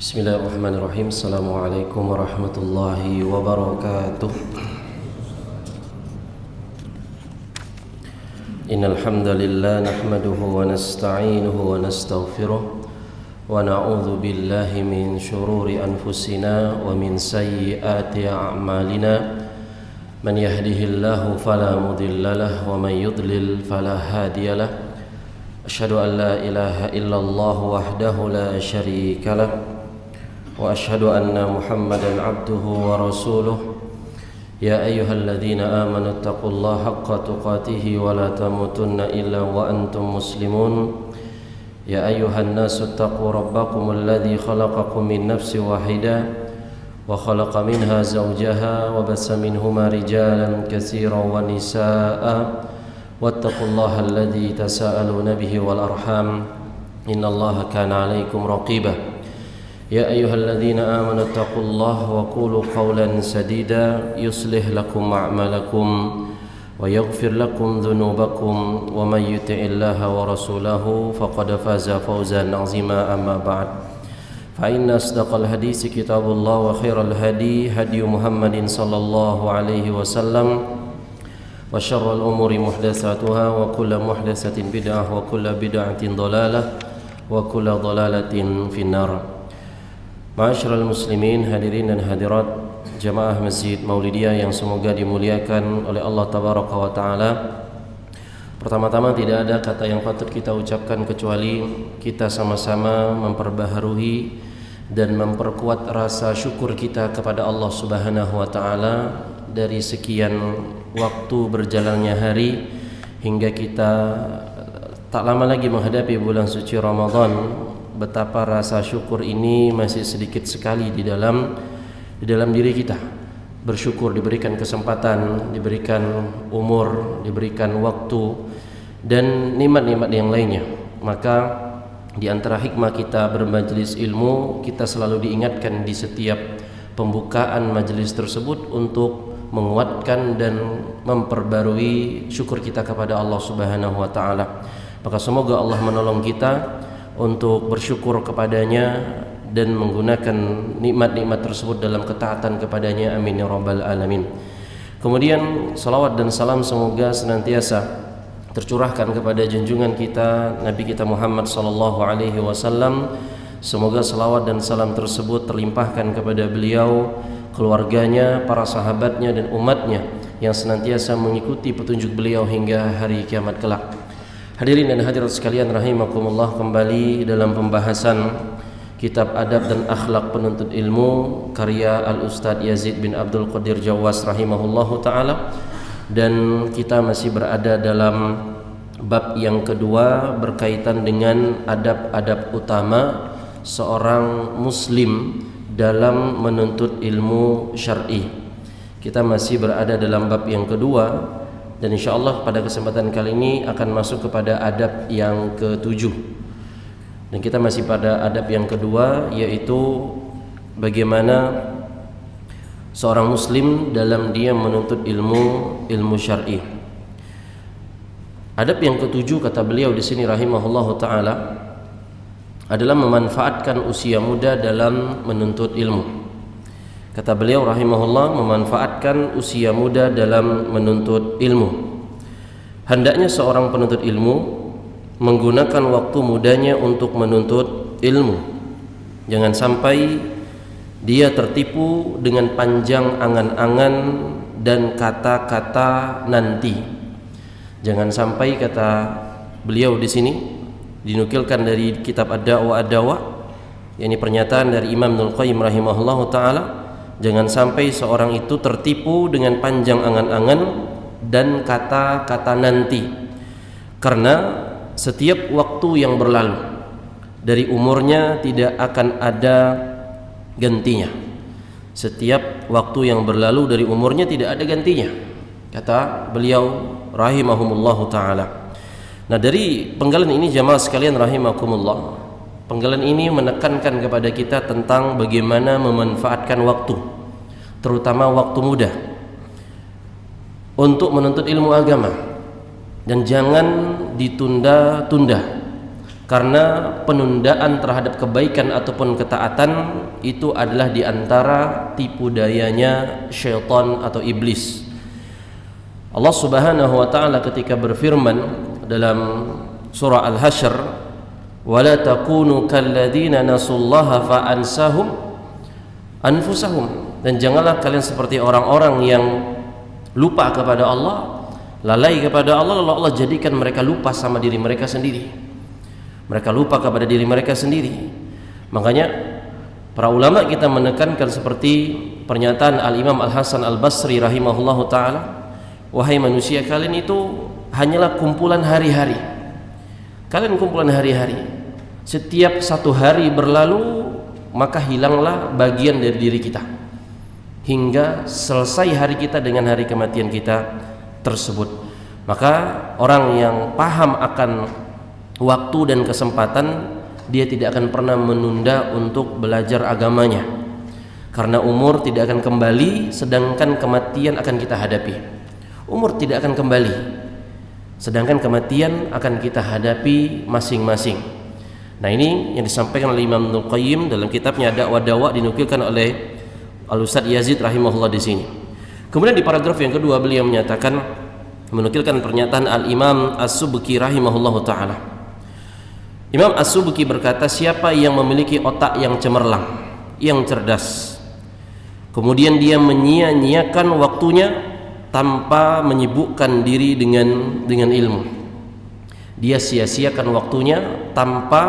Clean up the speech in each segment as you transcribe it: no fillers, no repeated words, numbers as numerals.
Bismillahirrahmanirrahim. Assalamualaikum warahmatullahi wabarakatuh. Innal hamdalillah nahmaduhu wa nasta'inuhu wa nastaghfiruh wa na'udzu billahi min shururi anfusina wa min sayyiati a'malina. Man yahdihillahu fala mudilla lahu wa man yudlil fala hadiya lahu. Asyhadu an la ilaha illallah wahdahu la syarika lahu wa asyhadu anna Muhammadan abduhu wa rasuluh. Ya ayyuhalladzina amanu taqullaha haqqa tuqatih wa la tamutunna illa wa antum muslimun. Ya ayyuhan nasu taqu rabbakumul ladzi khalaqakum min nafsin wahidah wa khalaqa minha zawjaha wa bassa minhuma rijalan katsiran wa nisaa'a wattaqullaha alladzi tasaaluna bihi wal arham innallaha kana 'alaikum raqiba. يا أيها الذين آمنوا اتقوا الله وقولوا قولا سديدا يصلح لكم أعمالكم ويغفر لكم ذنوبكم ومن يطع الله ورسوله فقد فاز فوزا عظيما أما بعد فإن أصدق الحديث كتاب الله وخير الهدي هدي محمد صلى الله عليه وسلم وشر الأمور محدثاتها وكل محدثة بدعة وكل بدعة ضلالة وكل ضلالة في النار. Ma'asyiral muslimin, hadirin dan hadirat jamaah Masjid Maulidiyah yang semoga dimuliakan oleh Allah Tabaraka wa Ta'ala. Pertama-tama tidak ada kata yang patut kita ucapkan kecuali kita sama-sama memperbaharui dan memperkuat rasa syukur kita kepada Allah Subhanahu wa Ta'ala dari sekian waktu berjalannya hari hingga kita tak lama lagi menghadapi bulan suci Ramadan. Betapa rasa syukur ini masih sedikit sekali di dalam diri kita. Bersyukur diberikan kesempatan, diberikan umur, diberikan waktu dan nikmat-nikmat yang lainnya. Maka di antara hikmah kita bermajelis ilmu, kita selalu diingatkan di setiap pembukaan majelis tersebut untuk menguatkan dan memperbarui syukur kita kepada Allah Subhanahu wa Ta'ala. Maka semoga Allah menolong kita untuk bersyukur kepadanya dan menggunakan nikmat-nikmat tersebut dalam ketaatan kepadanya, amin ya rabbal alamin. Kemudian salawat dan salam semoga senantiasa tercurahkan kepada junjungan kita Nabi kita Muhammad sallallahu alaihi wasallam. Semoga salawat dan salam tersebut terlimpahkan kepada beliau, keluarganya, para sahabatnya dan umatnya yang senantiasa mengikuti petunjuk beliau hingga hari kiamat kelak. Hadirin dan hadirat sekalian rahimakumullah, kembali dalam pembahasan kitab Adab dan Akhlak Penuntut Ilmu karya Al-Ustadz Yazid bin Abdul Qadir Jawas rahimahullahu ta'ala. Dan kita masih berada dalam bab yang kedua berkaitan dengan adab-adab utama seorang muslim dalam menuntut ilmu syar'i. Kita masih berada dalam bab yang kedua dan insyaallah pada kesempatan kali ini akan masuk kepada adab yang ke-7. Dan kita masih pada adab yang kedua, yaitu bagaimana seorang muslim dalam dia menuntut ilmu syar'i. Adab yang ke-7 kata beliau di sini rahimahullahu taala adalah memanfaatkan usia muda dalam menuntut ilmu. Kata beliau rahimahullah, memanfaatkan usia muda dalam menuntut ilmu. Hendaknya seorang penuntut ilmu menggunakan waktu mudanya untuk menuntut ilmu. Jangan sampai dia tertipu dengan panjang angan-angan dan kata-kata nanti. Jangan sampai, kata beliau di sini, dinukilkan dari kitab Ad-Da'wa Ad-Dawa, yakni pernyataan dari Imam Ibnul Qayyim rahimahullahu taala, jangan sampai seorang itu tertipu dengan panjang angan-angan dan kata-kata nanti. Karena setiap waktu yang berlalu dari umurnya tidak akan ada gantinya. Setiap waktu yang berlalu dari umurnya tidak ada gantinya, kata beliau rahimahumullahu ta'ala. Nah, dari penggalan ini jamaah sekalian rahimakumullah, penggalan ini menekankan kepada kita tentang bagaimana memanfaatkan waktu, terutama waktu muda, untuk menuntut ilmu agama. Dan jangan ditunda-tunda. Karena penundaan terhadap kebaikan ataupun ketaatan itu adalah diantara tipu dayanya syaitan atau iblis. Allah Subhanahu wa ta'ala ketika berfirman dalam surah Al-Hasyr, "Wala takunu kalladzina nasullaha fa ansahum anfusahum." Dan janganlah kalian seperti orang-orang yang lupa kepada Allah, lalai kepada Allah, lalu Allah jadikan mereka lupa sama diri mereka sendiri. Mereka lupa kepada diri mereka sendiri. Makanya para ulama kita menekankan seperti pernyataan Al-Imam Al-Hasan Al-Basri rahimahullahu ta'ala, wahai manusia, kalian itu hanyalah kumpulan hari-hari. Kalian kumpulan hari-hari. Setiap satu hari berlalu, maka hilanglah bagian dari diri kita hingga selesai hari kita dengan hari kematian kita tersebut. Maka orang yang paham akan waktu dan kesempatan, dia tidak akan pernah menunda untuk belajar agamanya, karena umur tidak akan kembali, sedangkan kematian akan kita hadapi. Umur tidak akan kembali, sedangkan kematian akan kita hadapi masing-masing. Nah, ini yang disampaikan oleh Imam Ibnul Qayyim dalam kitabnya Dakwah Dawa, dinukilkan oleh Al-Ustadz Yazid rahimahullah di sini. Kemudian di paragraf yang kedua beliau menyatakan, menukilkan pernyataan Al-Imam As-Subki rahimahullahu ta'ala. Imam As-Subki berkata, siapa yang memiliki otak yang cemerlang, yang cerdas, kemudian dia menyia-nyiakan waktunya tanpa menyibukkan diri dengan ilmu, dia sia-siakan waktunya tanpa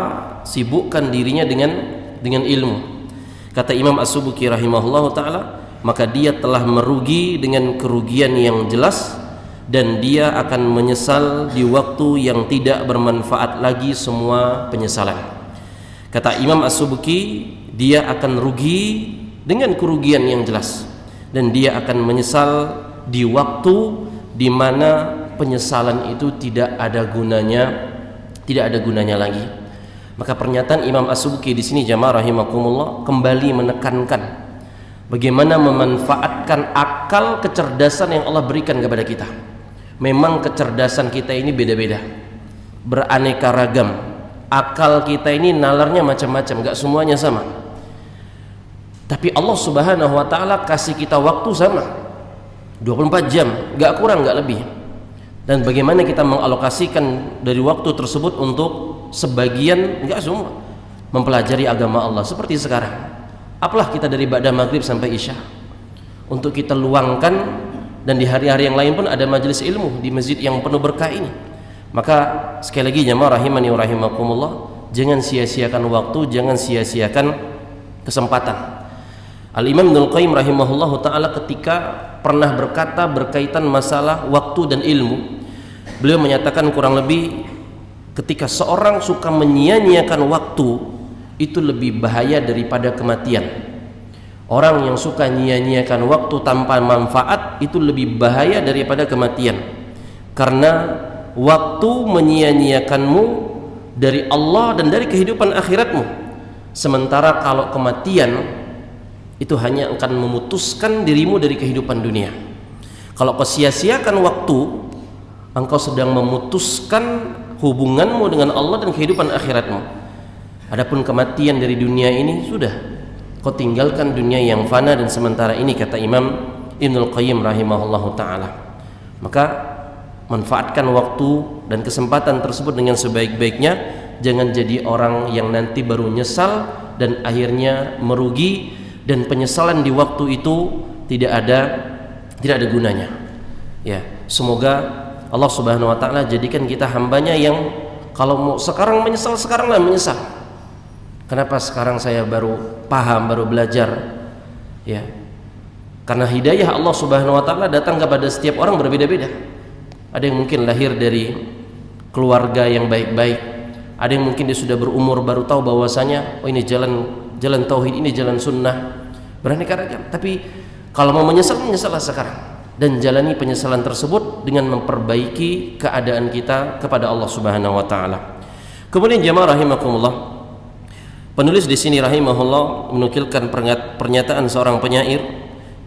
sibukkan dirinya dengan ilmu, kata Imam As-Subki rahimahullahu ta'ala, maka dia telah merugi dengan kerugian yang jelas, dan dia akan menyesal di waktu yang tidak bermanfaat lagi semua penyesalan. Kata Imam As-Subki, dia akan rugi dengan kerugian yang jelas, dan dia akan menyesal di waktu di mana penyesalan itu tidak ada gunanya lagi. Maka pernyataan Imam As-Subki di sini, jamaah rahimakumullah, kembali menekankan bagaimana memanfaatkan akal kecerdasan yang Allah berikan kepada kita. Memang kecerdasan kita ini beda-beda, beraneka ragam. Akal kita ini nalarnya macam-macam, gak semuanya sama. Tapi Allah Subhanahu wa ta'ala kasih kita waktu sama, 24 jam, gak kurang gak lebih. Dan bagaimana kita mengalokasikan dari waktu tersebut untuk sebagian, gak semua, mempelajari agama Allah. Seperti sekarang, apalah kita dari ba'da maghrib sampai isya, untuk kita luangkan. Dan di hari-hari yang lain pun ada majelis ilmu di masjid yang penuh berkah ini. Maka sekali lagi jamaah rahimani wa rahimakumullah, jangan sia-siakan waktu, jangan sia-siakan kesempatan. Al-Imam Ibnul Qayyim rahimahullahu ta'ala ketika pernah berkata berkaitan masalah waktu dan ilmu, beliau menyatakan kurang lebih, ketika seorang suka menyia-nyiakan waktu, itu lebih bahaya daripada kematian. Orang yang suka nyia-nyiakan waktu tanpa manfaat itu lebih bahaya daripada kematian, karena waktu menyia-nyiakanmu dari Allah dan dari kehidupan akhiratmu. Sementara kalau kematian itu hanya akan memutuskan dirimu dari kehidupan dunia. Kalau kau sia-siakan waktu, engkau sedang memutuskan hubunganmu dengan Allah dan kehidupan akhiratmu. Adapun kematian dari dunia ini, sudah, kau tinggalkan dunia yang fana dan sementara ini, kata Imam Ibnul Qayyim rahimahullahu ta'ala. Maka manfaatkan waktu dan kesempatan tersebut dengan sebaik-baiknya. Jangan jadi orang yang nanti baru nyesal dan akhirnya merugi, dan penyesalan di waktu itu tidak ada gunanya. Ya, semoga Allah Subhanahu wa ta'ala jadikan kita hambanya yang kalau mau sekarang menyesal, sekaranglah menyesal. Kenapa sekarang saya baru paham, baru belajar? Ya, karena hidayah Allah Subhanahu wa ta'ala datang kepada setiap orang berbeda-beda. Ada yang mungkin lahir dari keluarga yang baik-baik, ada yang mungkin dia sudah berumur baru tahu bahwasanya, oh ini jalan tauhid, ini jalan sunnah, beraneka ragam. Tapi kalau mau menyesal, menyesallah sekarang, dan jalani penyesalan tersebut dengan memperbaiki keadaan kita kepada Allah Subhanahu wa ta'ala. Kemudian jamaah rahimakumullah, penulis di sini rahimahullah menukilkan pernyataan seorang penyair,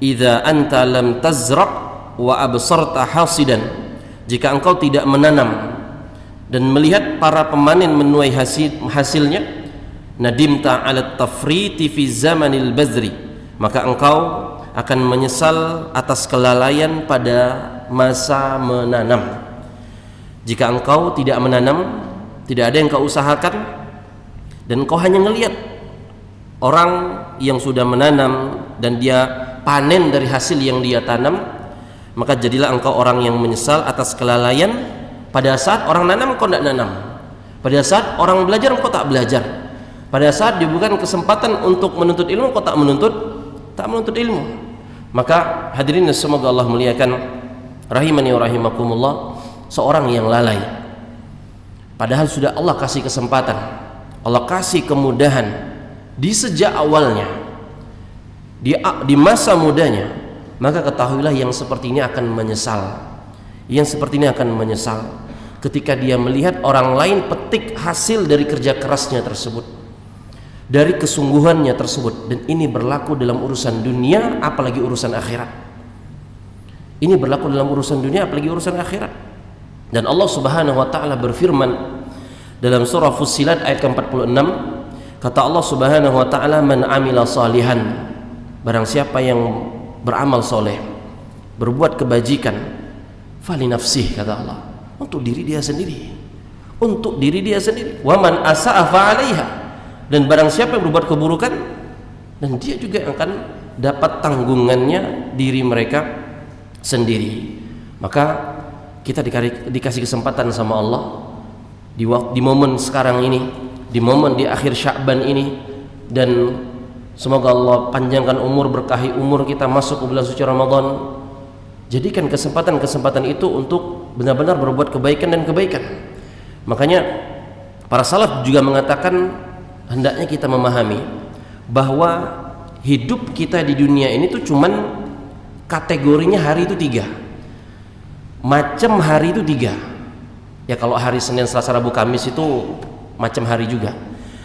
"Idza anta lam tazra' wa absarta hasidan." Jika engkau tidak menanam dan melihat para pemanen menuai hasilnya, nadimta 'ala tafriti fi zamanil bazri, maka engkau akan menyesal atas kelalaian pada masa menanam. Jika engkau tidak menanam, tidak ada yang kau usahakan, dan engkau hanya ngelihat orang yang sudah menanam dan dia panen dari hasil yang dia tanam, maka jadilah engkau orang yang menyesal atas kelalaian pada saat orang nanam engkau tidak nanam, pada saat orang belajar engkau tak belajar, pada saat diberikan kesempatan untuk menuntut ilmu engkau tak menuntut ilmu. Maka hadirin semoga Allah muliakan rahimani wa rahimakumullah, seorang yang lalai padahal sudah Allah kasih kesempatan, Allah kasih kemudahan di sejak awalnya, di masa mudanya, maka ketahuilah yang seperti ini akan menyesal. Yang seperti ini akan menyesal ketika dia melihat orang lain petik hasil dari kerja kerasnya tersebut, dari kesungguhannya tersebut. Dan ini berlaku dalam urusan dunia apalagi urusan akhirat. Ini berlaku dalam urusan dunia apalagi urusan akhirat. Dan Allah Subhanahu wa taala berfirman dalam surah Fussilat ayat ke-46, kata Allah Subhanahu wa taala, man amila salihan, barang siapa yang beramal soleh, berbuat kebajikan, fali nafsih, kata Allah, untuk diri dia sendiri, untuk diri dia sendiri. Wa man asa'a fa 'alaiha, dan barang siapa yang berbuat keburukan, dan dia juga akan dapat tanggungannya diri mereka sendiri. Maka kita dikasih kesempatan sama Allah di momen sekarang ini, di momen di akhir Sya'ban ini, dan semoga Allah panjangkan umur, berkahi umur kita masuk ke bulan suci Ramadan. Jadikan kesempatan-kesempatan itu untuk benar-benar berbuat kebaikan dan kebaikan. Makanya para salaf juga mengatakan hendaknya kita memahami bahwa hidup kita di dunia ini tuh cuman kategorinya hari itu 3, macam hari itu 3. Ya kalau hari Senin, Selasa, Rabu, Kamis itu macam hari juga.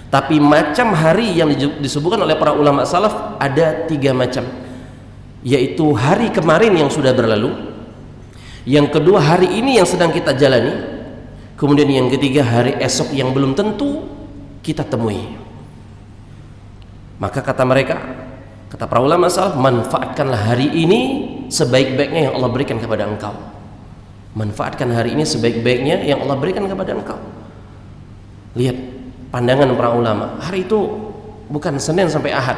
Tapi macam hari yang disebutkan oleh para ulama salaf ada 3 macam, yaitu hari kemarin yang sudah berlalu, yang kedua hari ini yang sedang kita jalani, kemudian yang ketiga hari esok yang belum tentu kita temui. Maka kata mereka, kata para ulama salaf, manfaatkanlah hari ini sebaik-baiknya yang Allah berikan kepada engkau. Manfaatkan hari ini sebaik-baiknya yang Allah berikan kepada engkau. Lihat pandangan para ulama, hari itu bukan Senin sampai Ahad,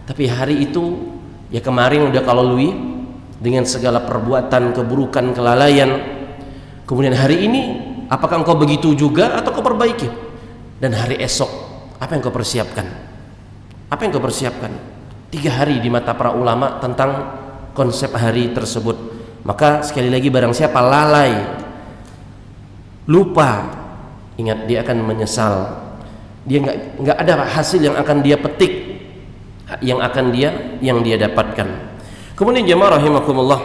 tapi hari itu ya kemarin udah kau lalui dengan segala perbuatan keburukan, kelalaian. Kemudian hari ini apakah engkau begitu juga atau kau perbaiki? Dan hari esok apa yang kau persiapkan? Apa yang kau persiapkan? 3 hari di mata para ulama tentang konsep hari tersebut. Maka sekali lagi barang siapa lalai, lupa, ingat dia akan menyesal. Dia nggak ada hasil yang akan dia petik, yang dia dapatkan. Kemudian jemaah rahimakumullah,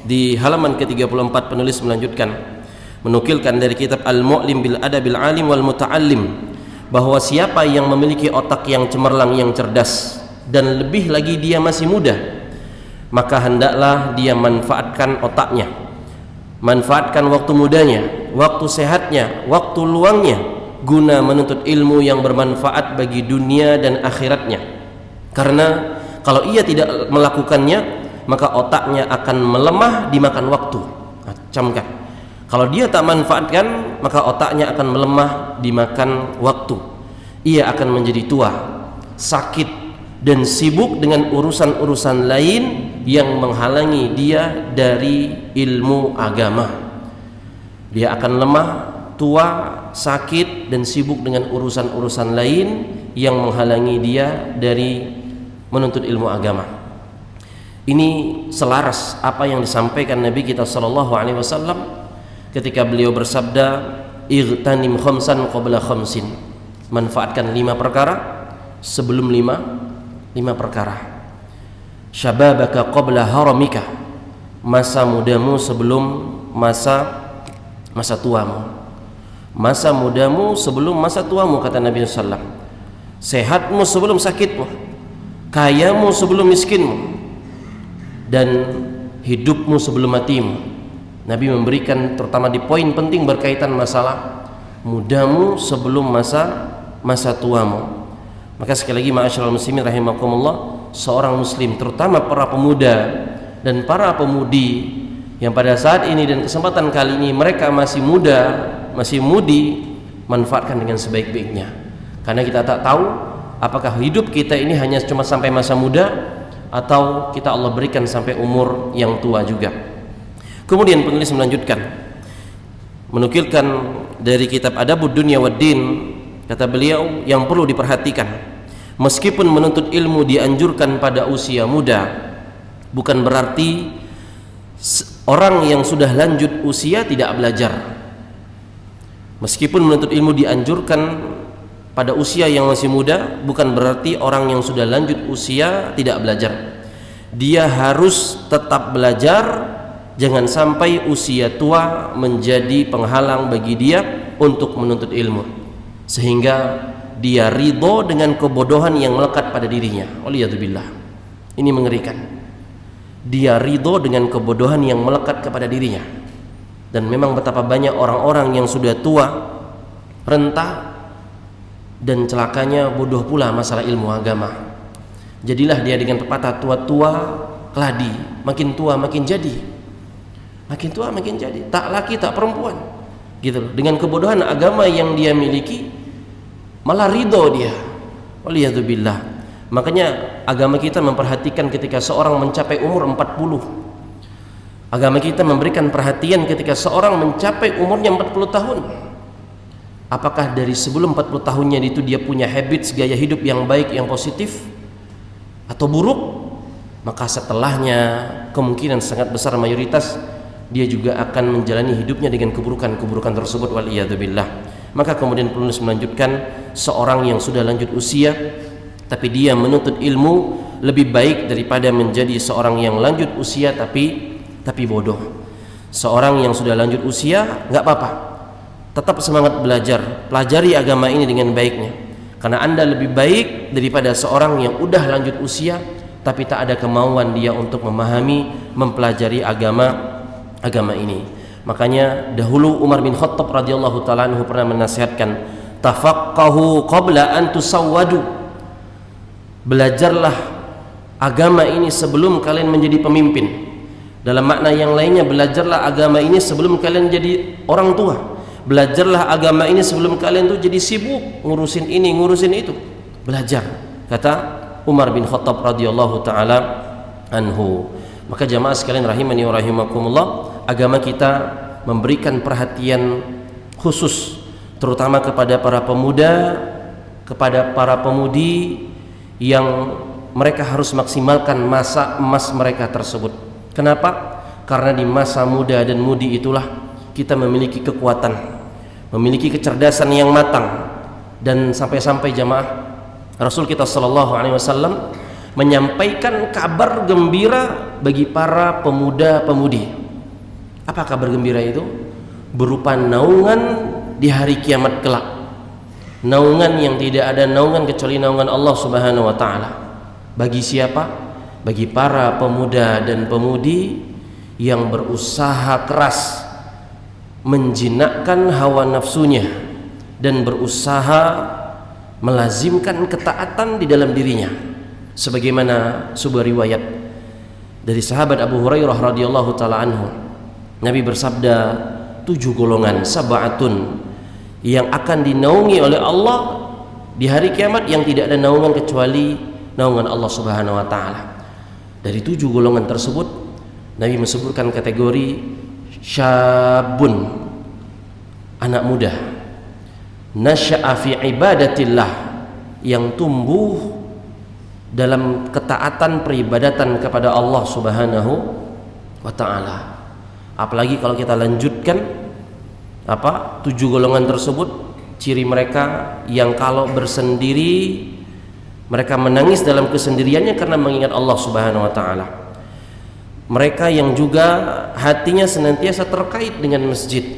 di halaman ke-34 penulis melanjutkan menukilkan dari kitab Al-Mu'lim bil Adabil Alim wal Muta'allim bahwa siapa yang memiliki otak yang cemerlang, yang cerdas, dan lebih lagi dia masih muda, maka hendaklah dia manfaatkan otaknya, manfaatkan waktu mudanya, waktu sehatnya, waktu luangnya, guna menuntut ilmu yang bermanfaat bagi dunia dan akhiratnya. Karena kalau ia tidak melakukannya, maka otaknya akan melemah dimakan waktu. Camkan, kalau dia tak manfaatkan, maka otaknya akan melemah dimakan waktu. Ia akan menjadi tua, sakit, dan sibuk dengan urusan-urusan lain yang menghalangi dia dari ilmu agama. Dia akan lemah, tua, sakit, dan sibuk dengan urusan-urusan lain yang menghalangi dia dari menuntut ilmu agama. Ini selaras apa yang disampaikan Nabi kita sallallahu alaihi wasallam ketika beliau bersabda, "Igtanim khamsan qabla khamsin." Manfaatkan 5 perkara sebelum 5 perkara. Syababaka qabla haramika, masa mudamu sebelum masa tuamu. Masa mudamu sebelum masa tuamu, kata Nabi sallallahu alaihi wasallam. Sehatmu sebelum sakitmu, kayamu sebelum miskinmu, dan hidupmu sebelum matimu. Nabi memberikan terutama di poin penting berkaitan masalah mudamu sebelum masa tuamu. Maka sekali lagi ma'asyiral muslimin rahimakumullah, seorang muslim terutama para pemuda dan para pemudi yang pada saat ini dan kesempatan kali ini mereka masih muda, masih mudi, manfaatkan dengan sebaik-baiknya. Karena kita tak tahu apakah hidup kita ini hanya cuma sampai masa muda atau kita Allah berikan sampai umur yang tua juga. Kemudian penulis melanjutkan, menukilkan dari kitab Adabud Dunya Waddin, kata beliau, yang perlu diperhatikan, meskipun menuntut ilmu dianjurkan pada usia muda, bukan berarti orang yang sudah lanjut usia tidak belajar. Meskipun menuntut ilmu dianjurkan pada usia yang masih muda, bukan berarti orang yang sudah lanjut usia tidak belajar. Dia harus tetap belajar. Jangan sampai usia tua menjadi penghalang bagi dia untuk menuntut ilmu, sehingga dia ridho dengan kebodohan yang melekat pada dirinya. Waliyadzubillah. Ini mengerikan. Dia ridho dengan kebodohan yang melekat kepada dirinya. Dan memang betapa banyak orang-orang yang sudah tua, renta, dan celakanya bodoh pula masalah ilmu agama. Jadilah dia dengan pepatah tua-tua keladi, makin tua makin jadi. Makin tua makin jadi, tak laki tak perempuan, gitu loh. Dengan kebodohan agama yang dia miliki, malah ridho dia. Waliyadzubillah. Makanya agama kita memperhatikan ketika seorang mencapai umur 40. Agama kita memberikan perhatian ketika seorang mencapai umurnya 40 tahun. Apakah dari sebelum 40 tahunnya itu dia punya habits gaya hidup yang baik, yang positif, atau buruk? Maka setelahnya kemungkinan sangat besar mayoritas dia juga akan menjalani hidupnya dengan keburukan-keburukan tersebut, waliyadzubillah. Maka kemudian penulis melanjutkan, seorang yang sudah lanjut usia tapi dia menuntut ilmu lebih baik daripada menjadi seorang yang lanjut usia tapi bodoh. Seorang yang sudah lanjut usia nggak apa-apa, tetap semangat belajar, pelajari agama ini dengan baiknya, karena Anda lebih baik daripada seorang yang udah lanjut usia tapi tak ada kemauan dia untuk memahami, mempelajari agama ini. Makanya dahulu Umar bin Khattab radhiyallahu taala anhu pernah menasihatkan, tafaqqahu qabla an tusawwadu. Belajarlah agama ini sebelum kalian menjadi pemimpin. Dalam makna yang lainnya, belajarlah agama ini sebelum kalian jadi orang tua. Belajarlah agama ini sebelum kalian tuh jadi sibuk ngurusin ini, ngurusin itu. Belajar, kata Umar bin Khattab radhiyallahu taala anhu. Maka jamaah sekalian rahimani wa rahimakumullah, agama kita memberikan perhatian khusus terutama kepada para pemuda, kepada para pemudi yang mereka harus maksimalkan masa emas mereka tersebut. Kenapa? Karena di masa muda dan mudi itulah kita memiliki kekuatan, memiliki kecerdasan yang matang. Dan sampai-sampai jamaah, Rasul kita sallallahu alaihi wasallam menyampaikan kabar gembira bagi para pemuda-pemudi. Apa kabar gembira itu? Berupa naungan di hari kiamat kelak. Naungan yang tidak ada naungan kecuali naungan Allah Subhanahu wa taala. Bagi siapa? Bagi para pemuda dan pemudi yang berusaha keras menjinakkan hawa nafsunya dan berusaha melazimkan ketaatan di dalam dirinya. Sebagaimana sebuah riwayat dari sahabat Abu Hurairah radhiyallahu taala anhu, Nabi bersabda, 7 golongan, sab'atun, yang akan dinaungi oleh Allah di hari kiamat yang tidak ada naungan kecuali naungan Allah Subhanahu wa taala. Dari 7 golongan tersebut Nabi menyebutkan kategori syabun, anak muda, nasya'a fi ibadatillah, yang tumbuh dalam ketaatan peribadatan kepada Allah Subhanahu wa taala. Apalagi kalau kita lanjutkan 7 golongan tersebut, ciri mereka yang kalau bersendiri mereka menangis dalam kesendiriannya karena mengingat Allah Subhanahu wa taala. Mereka yang juga hatinya senantiasa terkait dengan masjid.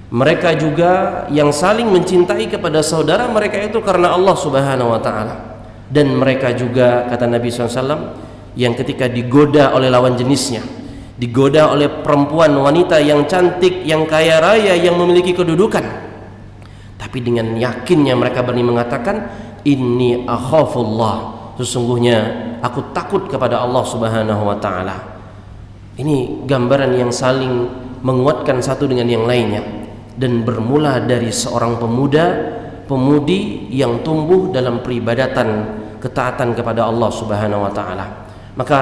Mereka juga yang saling mencintai kepada saudara mereka itu karena Allah Subhanahu wa taala. Dan mereka juga, kata Nabi SAW, yang ketika digoda oleh lawan jenisnya, digoda oleh perempuan wanita yang cantik, yang kaya raya, yang memiliki kedudukan, tapi dengan yakinnya mereka berani mengatakan inni akhafullah, sesungguhnya aku takut kepada Allah Subhanahu wa taala. Ini gambaran yang saling menguatkan satu dengan yang lainnya, dan bermula dari seorang pemudi yang tumbuh dalam peribadatan ketaatan kepada Allah Subhanahu wa taala. Maka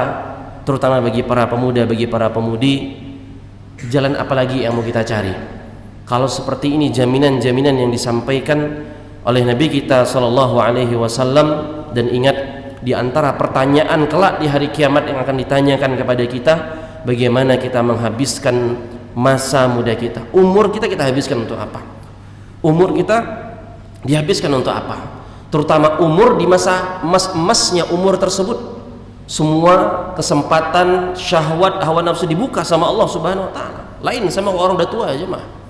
terutama bagi para pemuda, bagi para pemudi, jalan apa lagi yang mau kita cari? Kalau seperti ini jaminan-jaminan yang disampaikan oleh Nabi kita sallallahu alaihi wasallam. Dan ingat, di antara pertanyaan kelak di hari kiamat yang akan ditanyakan kepada kita, bagaimana kita menghabiskan masa muda kita. Umur kita habiskan untuk apa? Umur kita dihabiskan untuk apa? Terutama umur di masa emas-emasnya umur tersebut. Semua kesempatan, syahwat, hawa nafsu dibuka sama Allah Subhanahu wa taala. Lain sama orang udah tua aja mah.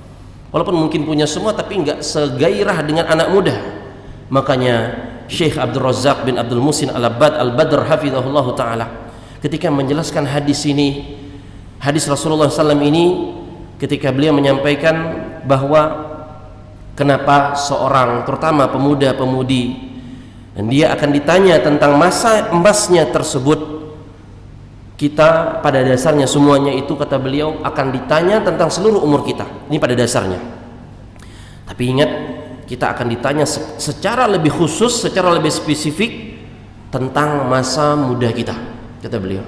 Walaupun mungkin punya semua, tapi enggak segairah dengan anak muda. Makanya Syekh Abdul Razak bin Abdul Muhsin Al-Abbad Al-Badr hafizahullah ta'ala, ketika menjelaskan hadis ini, hadis Rasulullah SAW ini, ketika beliau menyampaikan bahwa kenapa seorang terutama pemuda-pemudi, dan dia akan ditanya tentang masa emasnya tersebut. Kita pada dasarnya semuanya itu, kata beliau, akan ditanya tentang seluruh umur kita. Ini pada dasarnya. Tapi ingat, kita akan ditanya secara lebih khusus, secara lebih spesifik tentang masa muda kita, kata beliau.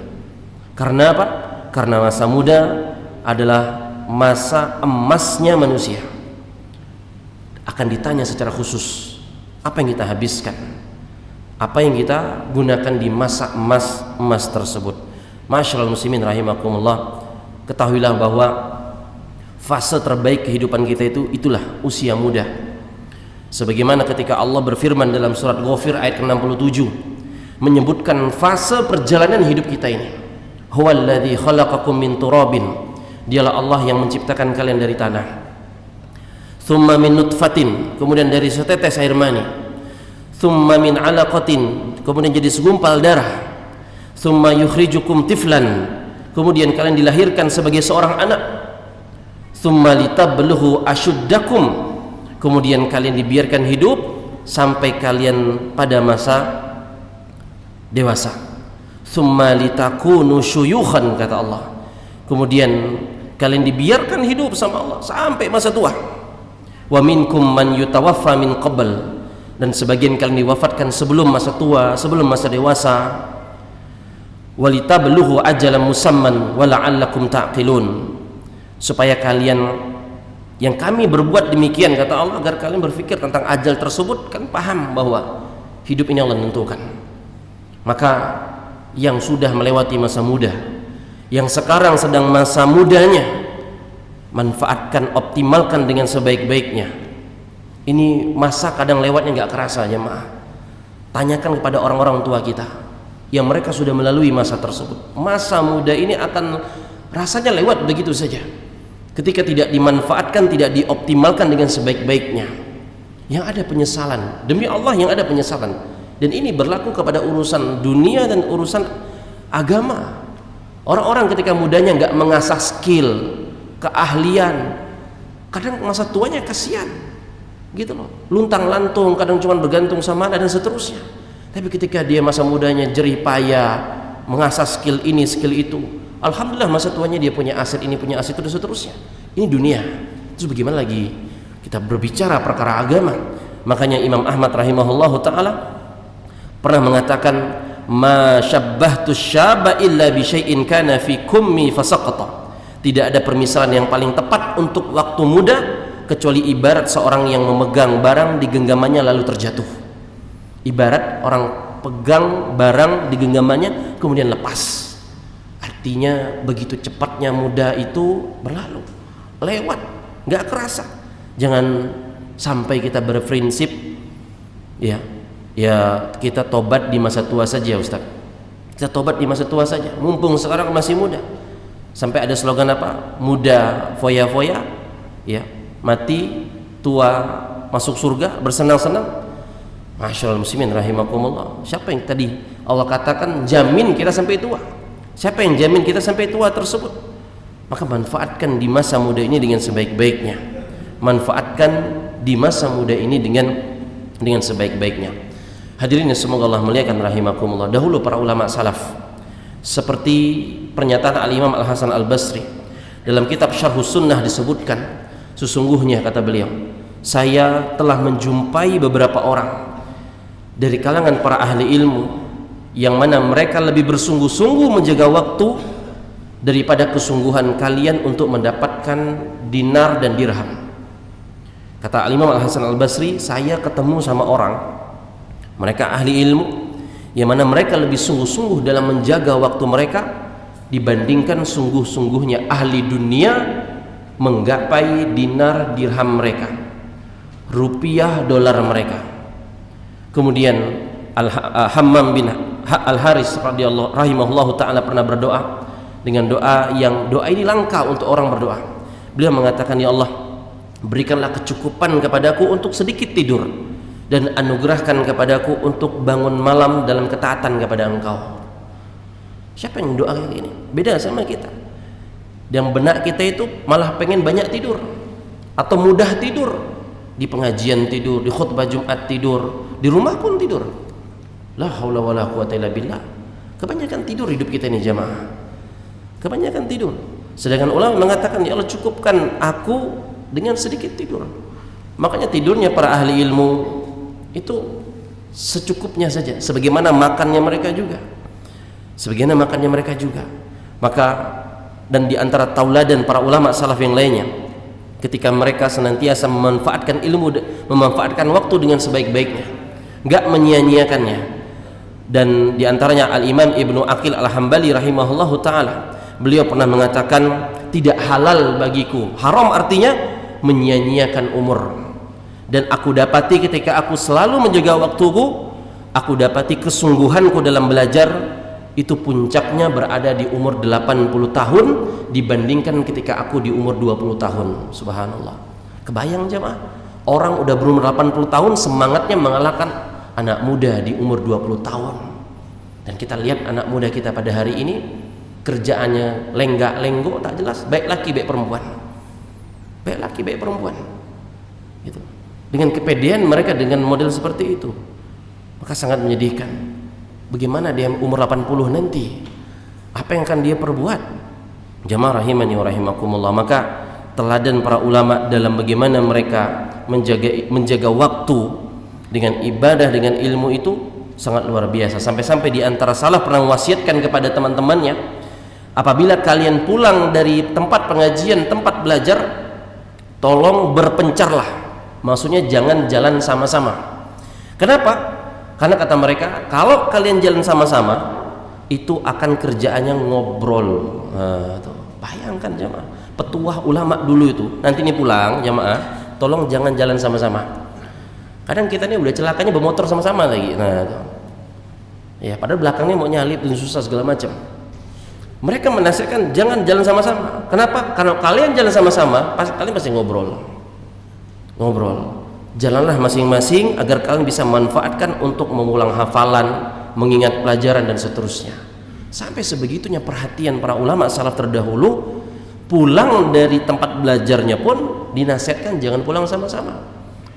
Karena apa? Karena masa muda adalah masa emasnya manusia. Akan ditanya secara khusus apa yang kita habiskan, apa yang kita gunakan di masa emas tersebut. Masyaallah muslimin rahimakumullah, ketahuilah bahwa fase terbaik kehidupan kita itulah usia muda. Sebagaimana ketika Allah berfirman dalam surat Ghafir ayat ke-67 menyebutkan fase perjalanan hidup kita ini. Huwallazi khalaqakum min turabin, dialah Allah yang menciptakan kalian dari tanah. Tsumma min nutfatin, kemudian dari setetes air mani. Tsumma min 'alaqatin, kemudian jadi segumpal darah. Tsumma yukhrijukum tiflan, kemudian kalian dilahirkan sebagai seorang anak. Tsumma litablughu ashuddakum, kemudian kalian dibiarkan hidup sampai kalian pada masa dewasa. Tsumma litakunu syuyukhan, kata Allah, kemudian kalian dibiarkan hidup sama Allah sampai masa tua. Wa minkum man yutawaffa min qabl, dan sebagian kalian diwafatkan sebelum masa tua, sebelum masa dewasa. Walitabluhu ajalan musamman wala'allakum ta'qilun, supaya kalian, yang kami berbuat demikian, kata Allah, agar kalian berpikir tentang ajal tersebut, kan paham bahwa hidup ini Allah menentukan. Maka yang sudah melewati masa muda, yang sekarang sedang masa mudanya, manfaatkan, optimalkan dengan sebaik-baiknya. Ini masa kadang lewatnya nggak kerasa, jemaah. Tanyakan kepada orang-orang tua kita yang mereka sudah melalui masa tersebut. Masa muda ini akan rasanya lewat begitu saja ketika tidak dimanfaatkan, tidak dioptimalkan dengan sebaik-baiknya. Yang ada penyesalan, demi Allah yang ada penyesalan. Dan ini berlaku kepada urusan dunia dan urusan agama. Orang-orang ketika mudanya nggak mengasah skill, keahlian, kadang masa tuanya kasihan gitu loh, luntang lantung, kadang cuma bergantung sama anak dan seterusnya. Tapi ketika dia masa mudanya jerih payah mengasah skill ini, skill itu, alhamdulillah masa tuanya dia punya aset ini, punya aset itu, dan seterusnya. Ini dunia. Terus bagaimana lagi kita berbicara perkara agama? Makanya Imam Ahmad rahimahullahu ta'ala pernah mengatakan, ma syabbahtu syaba illa bi syai'in kana fi kummi fasaqata. Tidak ada permisalan yang paling tepat untuk waktu muda kecuali ibarat seorang yang memegang barang di genggamannya lalu terjatuh. Ibarat orang pegang barang di genggamannya kemudian lepas. Artinya begitu cepatnya muda itu berlalu, lewat, nggak kerasa. Jangan sampai kita berprinsip ya kita tobat di masa tua saja, Ustaz. Kita tobat di masa tua saja, mumpung sekarang masih muda. Sampai ada slogan apa? Muda foya-foya, ya, mati tua masuk surga bersenang-senang. Masyaallah muslimin rahimakumullah. Siapa yang tadi Allah katakan jamin kita sampai tua? Siapa yang jamin kita sampai tua tersebut? Maka manfaatkan di masa muda ini dengan sebaik-baiknya. Manfaatkan di masa muda ini dengan sebaik-baiknya. Hadirin yang semoga Allah muliakan rahimakumullah, dahulu para ulama salaf seperti pernyataan Al-Imam Al-Hasan Al-Basri dalam kitab Syarhus Sunnah disebutkan, sesungguhnya kata beliau, saya telah menjumpai beberapa orang dari kalangan para ahli ilmu yang mana mereka lebih bersungguh-sungguh menjaga waktu daripada kesungguhan kalian untuk mendapatkan dinar dan dirham. Kata Al-Imam Al-Hasan Al-Basri, saya ketemu sama orang, mereka ahli ilmu yang mana mereka lebih sungguh-sungguh dalam menjaga waktu mereka dibandingkan sungguh-sungguhnya ahli dunia menggapai dinar dirham mereka, rupiah dolar mereka. Kemudian Hammam bin Al-Haris radhiyallahu rahimahullahu taala pernah berdoa dengan doa ini langka untuk orang berdoa. Beliau mengatakan, ya Allah, berikanlah kecukupan kepadaku untuk sedikit tidur dan anugerahkan kepadaku untuk bangun malam dalam ketaatan kepada Engkau. Siapa yang doa kayak gini? Beda sama kita. Yang benak kita itu malah pengen banyak tidur atau mudah tidur, di pengajian tidur, di khutbah Jumat tidur, di rumah pun tidur. La haula wala quwata illa billah. Kebanyakan tidur hidup kita ini jamaah. Kebanyakan tidur. Sedangkan ulama mengatakan, ya Allah, cukupkan aku dengan sedikit tidur. Makanya tidurnya para ahli ilmu itu secukupnya saja, sebagaimana makannya mereka juga. Maka dan di antara tauladan para ulama salaf yang lainnya, ketika mereka senantiasa memanfaatkan ilmu, memanfaatkan waktu dengan sebaik-baiknya, enggak menyia-nyiakannya. Dan di antaranya Al-Imam Ibnu Aqil Al-Hambali rahimahullahu taala, beliau pernah mengatakan, tidak halal bagiku, haram artinya menyia-nyiakan umur. Dan aku dapati ketika aku selalu menjaga waktuku, aku dapati kesungguhanku dalam belajar itu puncaknya berada di umur 80 tahun dibandingkan ketika aku di umur 20 tahun. Subhanallah. Kebayang jemaah, orang udah berumur 80 tahun semangatnya mengalahkan anak muda di umur 20 tahun. Dan kita lihat anak muda kita pada hari ini kerjaannya lenggak-lenggok tak jelas, baik laki baik perempuan gitu. Dengan kepedean mereka dengan model seperti itu, maka sangat menyedihkan. Bagaimana dia umur 80 nanti, apa yang akan dia perbuat? Jamaah rahimani wa rahimakumullah. Maka teladan para ulama dalam bagaimana mereka menjaga waktu dengan ibadah, dengan ilmu itu sangat luar biasa. Sampai-sampai di antara salaf pernah mewasiatkan kepada teman-temannya, apabila kalian pulang dari tempat pengajian, tempat belajar, tolong berpencarlah. Maksudnya jangan jalan sama-sama. Kenapa? Karena kata mereka, kalau kalian jalan sama-sama itu akan kerjaannya ngobrol. Nah, tuh. Bayangkan jemaah, petuah ulama dulu itu, nanti ini pulang jemaah, tolong jangan jalan sama-sama. Kadang kita ini udah celakanya bermotor sama-sama lagi. Nah, tuh. Ya, padahal belakangnya mau nyalip dan susah segala macam. Mereka menasihatkan jangan jalan sama-sama. Kenapa? Karena kalian jalan sama-sama, kalian pasti ngobrol. Jalanlah masing-masing agar kalian bisa manfaatkan untuk mengulang hafalan, mengingat pelajaran dan seterusnya. Sampai sebegitunya perhatian para ulama salaf terdahulu, pulang dari tempat belajarnya pun dinasihatkan jangan pulang sama-sama.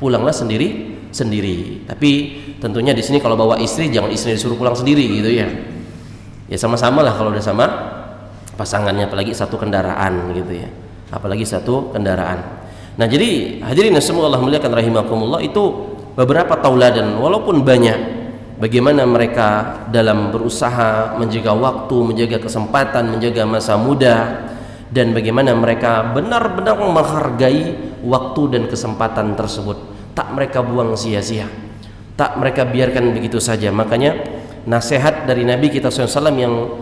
Pulanglah sendiri. Tapi tentunya di sini kalau bawa istri, jangan istri disuruh pulang sendiri gitu ya. Ya sama-sama lah kalau udah sama pasangannya, apalagi satu kendaraan gitu ya. Nah, jadi hadirin semoga Allah muliakan rahimakumullah, itu beberapa tauladan walaupun banyak bagaimana mereka dalam berusaha menjaga waktu, menjaga kesempatan, menjaga masa muda, dan bagaimana mereka benar-benar menghargai waktu dan kesempatan tersebut. Tak mereka buang sia-sia, tak mereka biarkan begitu saja. Makanya nasihat dari Nabi kita SAW yang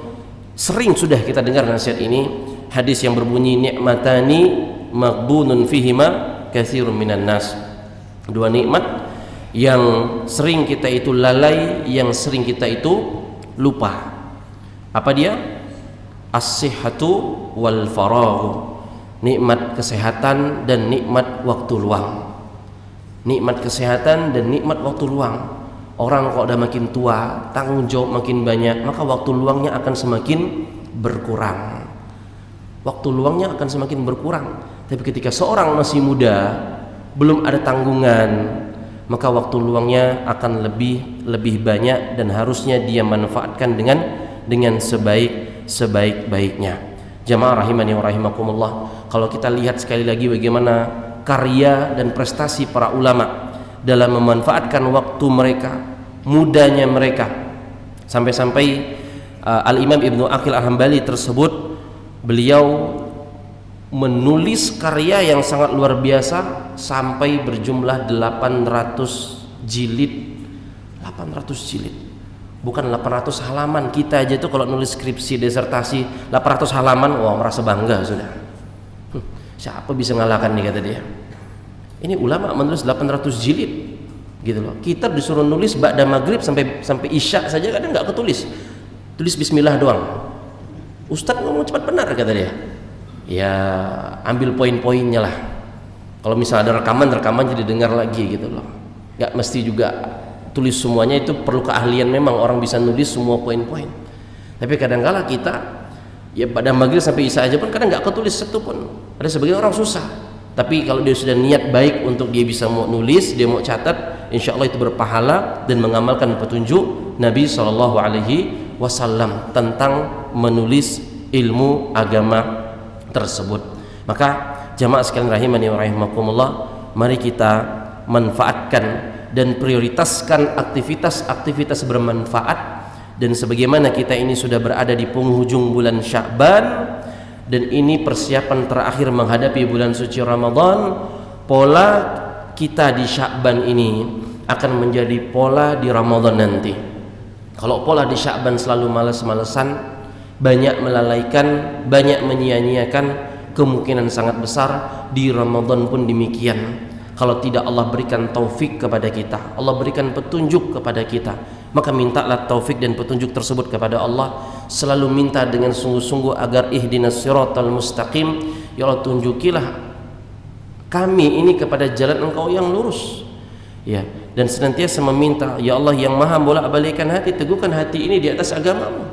sering sudah kita dengar nasihat ini, hadis yang berbunyi ni'matani maghbunun fihima katsirun minan nas. Dua nikmat yang sering kita itu lalai, yang sering kita itu lupa. Apa dia? As-sihhatu wal faragh. Nikmat kesehatan dan nikmat waktu luang. Nikmat kesehatan dan nikmat waktu luang. Orang kalau udah makin tua, tanggung jawab makin banyak, maka waktu luangnya akan semakin berkurang. Tapi ketika seorang masih muda, belum ada tanggungan, maka waktu luangnya akan lebih banyak dan harusnya dia manfaatkan dengan sebaik-baiknya. Jamaah rahimani wa rahimakumullah, kalau kita lihat sekali lagi bagaimana karya dan prestasi para ulama dalam memanfaatkan waktu mereka, mudanya mereka, sampai-sampai Al-Imam Ibnu Aqil Al-Hambali tersebut, beliau menulis karya yang sangat luar biasa sampai berjumlah 800 jilid. 800 jilid, bukan 800 halaman. Kita aja tuh kalau nulis skripsi, disertasi 800 halaman, wah merasa bangga sudah. Siapa bisa ngalahkan nih, kata dia. Ini ulama menulis 800 jilid gitu loh. Kita disuruh nulis ba'da maghrib sampai isya saja kadang nggak ketulis, tulis bismillah doang. Ustadz ngomong cepat benar, kata dia. Ya ambil poin-poinnya lah. Kalau misalnya ada rekaman jadi dengar lagi gitu loh. Nggak mesti juga tulis semuanya, itu perlu keahlian memang orang bisa nulis semua poin-poin. Tapi kadang-kala kita ya pada maghrib sampai isya aja pun kadang nggak ketulis satu pun. Ada sebagian orang susah. Tapi kalau dia sudah niat baik untuk dia bisa mau nulis, dia mau catat, insya Allah itu berpahala dan mengamalkan petunjuk Nabi SAW tentang menulis ilmu agama tersebut. Maka jamaah sekalian rahimani wa rahimakumullah, mari kita manfaatkan dan prioritaskan aktivitas-aktivitas bermanfaat. Dan sebagaimana kita ini sudah berada di penghujung bulan Sya'ban dan ini persiapan terakhir menghadapi bulan suci Ramadan, pola kita di Sya'ban ini akan menjadi pola di Ramadan nanti. Kalau pola di Sya'ban selalu malas-malesan, banyak melalaikan, banyak menyia-nyiakan, kemungkinan sangat besar di Ramadan pun demikian. Kalau tidak Allah berikan taufik kepada kita, Allah berikan petunjuk kepada kita, maka mintalah taufik dan petunjuk tersebut kepada Allah. Selalu minta dengan sungguh-sungguh agar ihdinas siratal mustaqim, ya Allah tunjukilah kami ini kepada jalan Engkau yang lurus. Ya, dan senantiasa meminta, ya Allah yang maha bolak-balikkan hati, teguhkan hati ini di atas agamamu.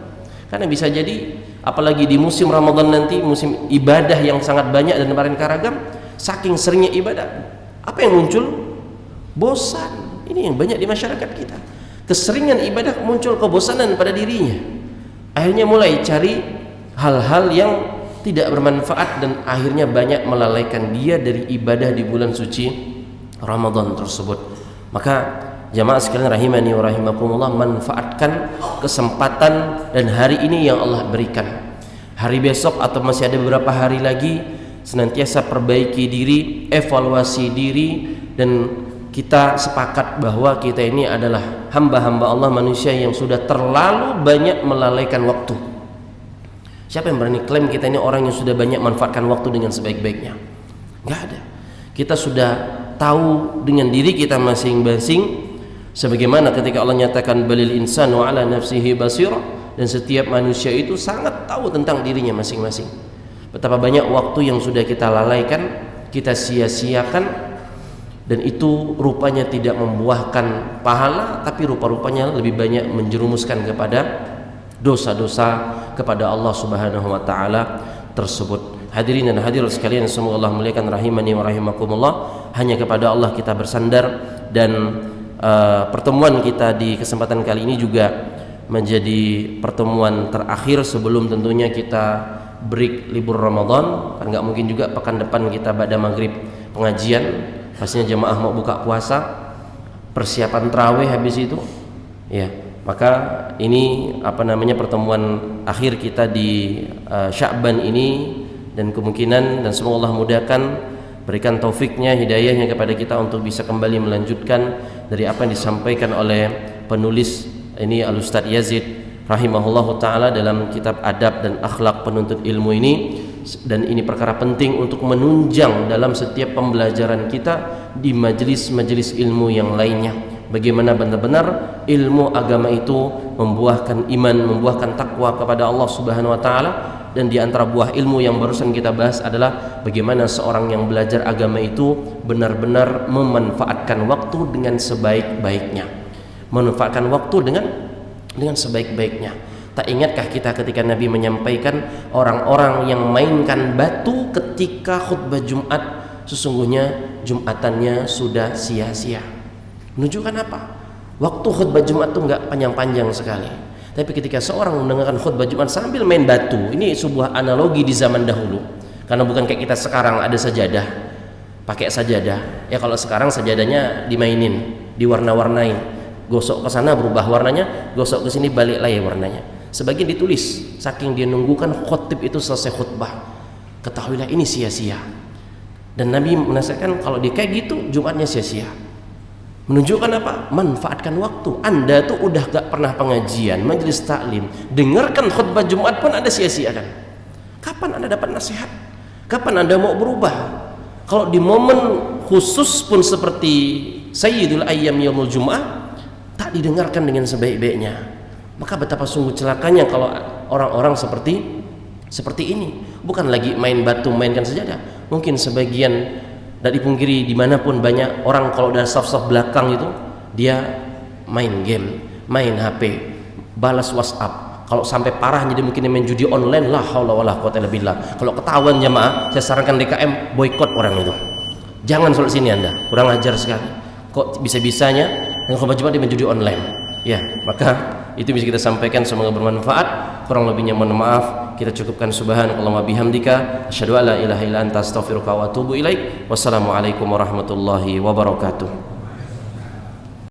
Karena bisa jadi apalagi di musim Ramadan nanti, musim ibadah yang sangat banyak dan beraneka ragam, saking seringnya ibadah, apa yang muncul? Bosan. Ini yang banyak di masyarakat kita. Keseringan ibadah muncul kebosanan pada dirinya. Akhirnya mulai cari hal-hal yang tidak bermanfaat dan akhirnya banyak melalaikan dia dari ibadah di bulan suci Ramadan tersebut. Maka jamaah sekalian rahimani wa rahimakumullah, manfaatkan kesempatan dan hari ini yang Allah berikan. Hari besok atau masih ada beberapa hari lagi, senantiasa perbaiki diri, evaluasi diri, dan kita sepakat bahwa kita ini adalah hamba-hamba Allah, manusia yang sudah terlalu banyak melalaikan waktu. Siapa yang berani klaim kita ini orang yang sudah banyak manfaatkan waktu dengan sebaik-baiknya? Gak ada. Kita sudah tahu dengan diri kita masing-masing, sebagaimana ketika Allah nyatakan balil insanu ala nafsihi basira, dan setiap manusia itu sangat tahu tentang dirinya masing-masing. Betapa banyak waktu yang sudah kita lalaikan, kita sia-siakan, dan itu rupanya tidak membuahkan pahala, tapi rupa-rupanya lebih banyak menjerumuskan kepada dosa-dosa kepada Allah Subhanahu wa taala tersebut. Hadirin dan hadirat sekalian, semoga Allah muliakan rahimani wa rahimakumullah. Hanya kepada Allah kita bersandar, dan pertemuan kita di kesempatan kali ini juga menjadi pertemuan terakhir sebelum tentunya kita break libur Ramadan. Kan nggak mungkin juga pekan depan kita pada maghrib pengajian, pastinya jemaah mau buka puasa, persiapan tarawih habis itu ya. Maka ini pertemuan akhir kita di Sya'ban ini, dan kemungkinan dan semoga Allah mudahkan, berikan taufiknya, hidayahnya kepada kita untuk bisa kembali melanjutkan dari apa yang disampaikan oleh penulis ini Al-Ustadz Yazid rahimahullahu ta'ala dalam kitab Adab dan Akhlak Penuntut Ilmu ini. Dan ini perkara penting untuk menunjang dalam setiap pembelajaran kita di majelis-majelis ilmu yang lainnya. Bagaimana benar-benar ilmu agama itu membuahkan iman, membuahkan takwa kepada Allah Subhanahu wa taala. Dan di antara buah ilmu yang barusan kita bahas adalah bagaimana seorang yang belajar agama itu benar-benar memanfaatkan waktu dengan sebaik-baiknya. Memanfaatkan waktu dengan sebaik-baiknya. Tak ingatkah kita ketika Nabi menyampaikan orang-orang yang mainkan batu ketika khutbah Jumat, sesungguhnya Jumatannya sudah sia-sia. Menunjukkan apa? Waktu khutbah Jumat itu nggak panjang-panjang sekali. Tapi ketika seorang mendengarkan khutbah Jumat sambil main batu, ini sebuah analogi di zaman dahulu. Karena bukan kayak kita sekarang ada sajadah, pakai sajadah. Ya kalau sekarang sajadahnya dimainin, diwarna-warnain, gosok ke sana berubah warnanya, gosok ke sini balik lagi warnanya. Sebagian ditulis, saking dia nunggukan khotib itu selesai khutbah. Ketahuilah ini sia-sia. Dan Nabi menasihatkan kalau dia kayak gitu Jumatnya sia-sia. Menunjukkan apa? Manfaatkan waktu. Anda tuh udah gak pernah pengajian, majelis taklim, dengarkan khutbah Jumat pun Anda sia-siakan. Kapan Anda dapat nasihat? Kapan Anda mau berubah? Kalau di momen khusus pun seperti Sayyidul Ayyam Yaumul Jum'ah tak didengarkan dengan sebaik-baiknya, maka betapa sungguh celakanya kalau orang-orang seperti ini. Bukan lagi main batu, mainkan sajadah. Mungkin sebagian dan dipungkiri dimanapun banyak orang kalau dari saf-saf belakang itu dia main game, main HP, balas WhatsApp. Kalau sampai parah jadi mungkin main judi online, la haula wala quwata illa billah. Kalau ketahuan jamaah, saya sarankan DKM boykot orang itu. Jangan sholat sini Anda, kurang ajar sekali. Kok bisa-bisanya yang khutbah Jumat dia main judi online? Ya, maka itu bisa kita sampaikan, semoga bermanfaat. Kurang lebihnya mohon maaf. Kita cukupkan subhanakallahumma bihamdika asyhadu an la ilaha illa anta astaghfiruka wa atubu ilaik. Wassalamualaikum warahmatullahi wabarakatuh.